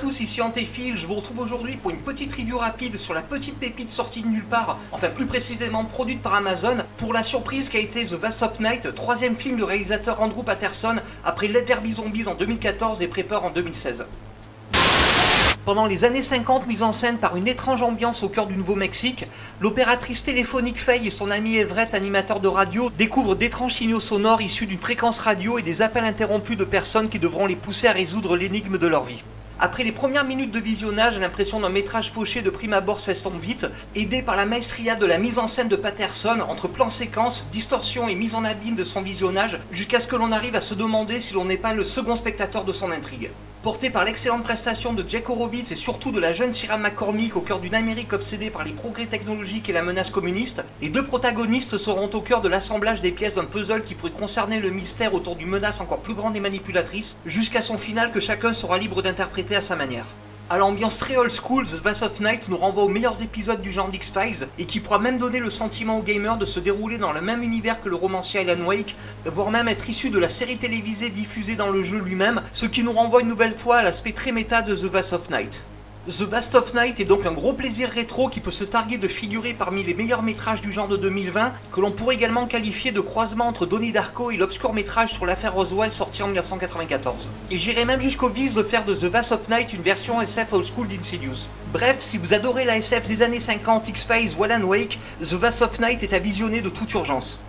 tous, ici Antéphile, je vous retrouve aujourd'hui pour une petite review rapide sur la petite pépite sortie de nulle part, enfin plus précisément produite par Amazon, pour la surprise qu'a été The Vast of Night, troisième film du réalisateur Andrew Patterson, après Let There Be Zombies en 2014 et Prepper en 2016. Pendant les années 50, mise en scène par une étrange ambiance au cœur du Nouveau-Mexique, l'opératrice téléphonique Faye et son ami Everett, animateur de radio, découvrent d'étranges signaux sonores issus d'une fréquence radio et des appels interrompus de personnes qui devront les pousser à résoudre l'énigme de leur vie. Après les premières minutes de visionnage, l'impression d'un métrage fauché de prime abord s'estompe vite, aidé par la maestria de la mise en scène de Patterson, entre plans séquences, distorsion et mise en abîme de son visionnage, jusqu'à ce que l'on arrive à se demander si l'on n'est pas le second spectateur de son intrigue. Porté par l'excellente prestation de Jake Horowitz et surtout de la jeune Sierra McCormick au cœur d'une Amérique obsédée par les progrès technologiques et la menace communiste, les deux protagonistes seront au cœur de l'assemblage des pièces d'un puzzle qui pourrait concerner le mystère autour d'une menace encore plus grande et manipulatrice, jusqu'à son final que chacun sera libre d'interpréter à sa manière. À l'ambiance très old school, The Vast of Night nous renvoie aux meilleurs épisodes du genre d'X-Files et qui pourra même donner le sentiment aux gamers de se dérouler dans le même univers que le romancier Alan Wake, voire même être issu de la série télévisée diffusée dans le jeu lui-même, ce qui nous renvoie une nouvelle fois à l'aspect très méta de The Vast of Night. The Vast of Night est donc un gros plaisir rétro qui peut se targuer de figurer parmi les meilleurs métrages du genre de 2020, que l'on pourrait également qualifier de croisement entre Donnie Darko et l'obscur métrage sur l'affaire Roswell sorti en 1994. Et j'irais même jusqu'au vice de faire de The Vast of Night une version SF old school d'Insidious. Bref, si vous adorez la SF des années 50, X-Files ou Alan Wake, The Vast of Night est à visionner de toute urgence.